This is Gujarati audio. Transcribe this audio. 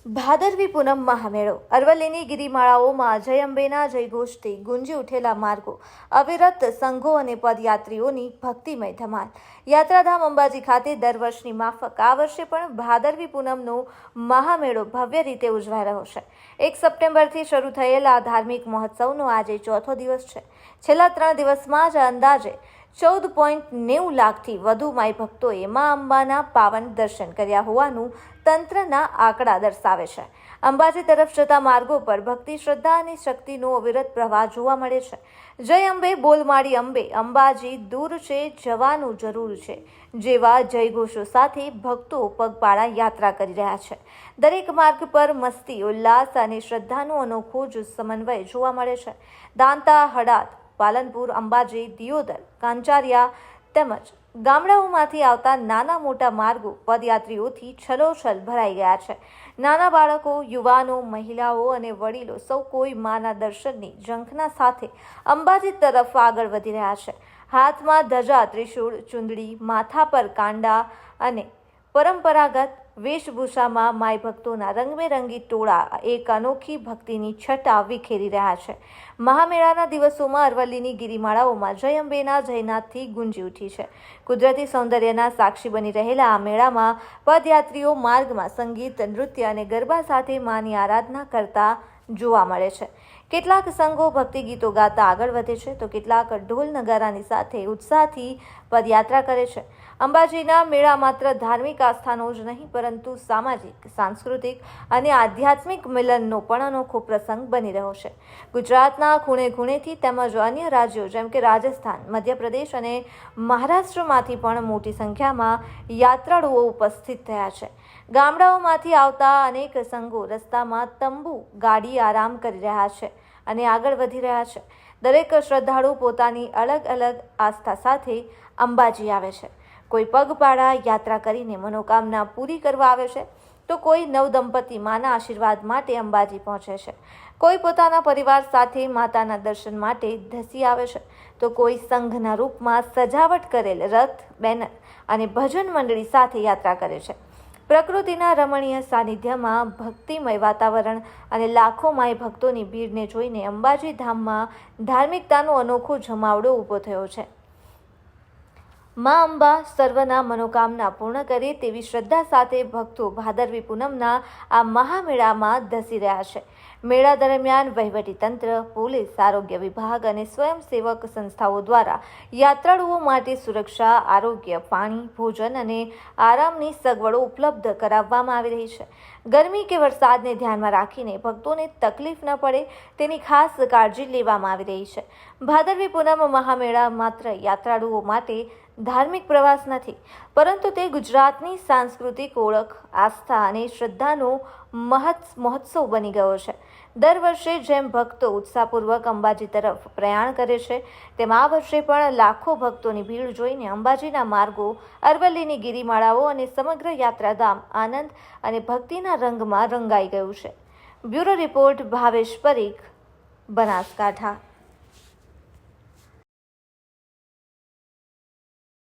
ભાદરવી પૂનમ મહામેળો અરવલ્લીની ગિરિમાળાઓમાં જય અંબેના જયઘોષથી ગુંજી ઉઠેલા માર્ગો, અવિરત સંઘો અને પદયાત્રીઓની ભક્તિમય ધમાલ. યાત્રાધામ અંબાજી ખાતે દર વર્ષની માફક આ વર્ષે પણ ભાદરવી પૂનમનો મહામેળો ભવ્ય રીતે ઉજવાઈ રહ્યો છે. 1 સપ્ટેમ્બરથી શરૂ થયેલા આ ધાર્મિક મહોત્સવનો આજે ચોથો દિવસ છે. છેલ્લા 3 દિવસમાં જ અંદાજે 14.90 લાખથી વધુ માઈ ભક્તોએ મા અંબાના પાવન દર્શન કર્યા હોવાનું તંત્રના આંકડા દર્શાવે છે. અંબાજી તરફ જતા માર્ગો પર ભક્તિ, શ્રદ્ધા અને શક્તિનો અવિરત પ્રવાહ જોવા મળે છે. જય અંબે, બોલ માડી અંબે, અંબાજી દૂર છે, જવાનું જરૂર છે જેવા જયઘોષો સાથે ભક્તો પગપાળા યાત્રા કરી રહ્યા છે. દરેક માર્ગ પર મસ્તી, ઉલ્લાસ અને શ્રદ્ધાનો અનોખો જ સમન્વય જોવા મળે છે. દાંતા, હડાદ, પાલનપુર, અંબાજી, દિયોદર, કાંચારિયા તેમજ ગામડાઓમાંથી આવતા નાના મોટા માર્ગો પદયાત્રીઓથી છલોછલ ભરાઈ ગયા છે. નાના બાળકો, યુવાનો, મહિલાઓ અને વડીલો સૌ કોઈ માના દર્શનની ઝંખના સાથે અંબાજી તરફ આગળ વધી રહ્યા છે. હાથમાં ધજા, ત્રિશૂળ, ચુંદડી, માથા પર કાંડા અને પરંપરાગત વેશભૂષામાં માઈ ભક્તોના રંગબેરંગી ટોળા એક અનોખી ભક્તિની છટા વિખેરી રહ્યા છે. મહામેળાના દિવસોમાં અરવલ્લીની ગિરિમાળાઓમાં જય અંબેના જયનાથથી ગુંજી ઉઠી છે. કુદરતી સૌંદર્યના સાક્ષી બની રહેલા આ મેળામાં પદયાત્રીઓ માર્ગમાં સંગીત, નૃત્ય અને ગરબા સાથે માની આરાધના કરતા જોવા મળે છે. કેટલાક સંઘો ભક્તિ ગીતો ગાતા આગળ વધે છે, તો કેટલાક ઢોલ નગારાની સાથે ઉત્સાહથી પદયાત્રા કરે છે. અંબાજીના મેળા માત્ર ધાર્મિક આસ્થાનો જ નહીં, પરંતુ સામાજિક, સાંસ્કૃતિક અને આધ્યાત્મિક મિલનનો પણ અનોખો પ્રસંગ બની રહ્યો છે. ગુજરાતના ખૂણે ખૂણેથી તેમજ અન્ય રાજ્યો જેમ કે રાજસ્થાન, મધ્યપ્રદેશ અને મહારાષ્ટ્રમાંથી પણ મોટી સંખ્યામાં યાત્રાળુઓ ઉપસ્થિત થયા છે. ગામડાઓમાંથી આવતા અનેક સંઘો રસ્તામાં તંબુ ગાડી આરામ કરી રહ્યા છે અને આગળ વધી રહ્યા છે. દરેક શ્રદ્ધાળુ પોતાની અલગ અલગ આસ્થા સાથે અંબાજી આવે છે. કોઈ પગપાળા યાત્રા કરીને મનોકામના પૂરી કરવા આવે છે, તો કોઈ નવદંપતિ માના આશીર્વાદ માટે અંબાજી પહોંચે છે. કોઈ પોતાના પરિવાર સાથે માતાના દર્શન માટે ધસી આવે છે, તો કોઈ સંઘના રૂપમાં સજાવટ કરેલ રથ, બેનર અને ભજન મંડળી સાથે યાત્રા કરે છે. પ્રકૃતિના રમણીય સાનિધ્યમાં ભક્તિમય વાતાવરણ અને લાખો માઈ ભક્તોની ભીડને જોઈને અંબાજી ધામમાં ધાર્મિકતાનો અનોખો જમાવડો ઊભો થયો છે. મા અંબા સર્વના મનોકામના પૂર્ણ કરે તેવી શ્રદ્ધા સાથે ભક્તો ભાદરવી પૂનમના આ મહામેળામાં ધસી રહ્યા છે. મેળા દરમિયાન વહીવટીતંત્ર, પોલીસ, આરોગ્ય વિભાગ અને સ્વયંસેવક સંસ્થાઓ દ્વારા યાત્રાળુઓ માટે સુરક્ષા, આરોગ્ય, પાણી, ભોજન અને આરામની સગવડો ઉપલબ્ધ કરાવવામાં આવી રહી છે. ગરમી કે વરસાદને ધ્યાનમાં રાખીને ભક્તોને તકલીફ ન પડે તેની ખાસ કાળજી લેવામાં આવી રહી છે. ભાદરવી પૂનમ મહામેળા માત્ર યાત્રાળુઓ માટે ધાર્મિક પ્રવાસ નથી, પરંતુ તે ગુજરાતની સાંસ્કૃતિક ઓળખ, આસ્થા અને શ્રદ્ધાનો મહોત્સવ બની ગયો છે. દર વર્ષે જેમ ભક્તો ઉત્સાહપૂર્વક અંબાજી તરફ પ્રયાણ કરે છે, તેમ આ વર્ષે પણ લાખો ભક્તોની ભીડ જોઈને અંબાજીના માર્ગો, અરવલ્લીની ગિરિમાળાઓ અને સમગ્ર યાત્રાધામ આનંદ અને ભક્તિના રંગમાં રંગાઈ ગયું છે. Bureau report, Bhavesh Parikh, Banaskantha.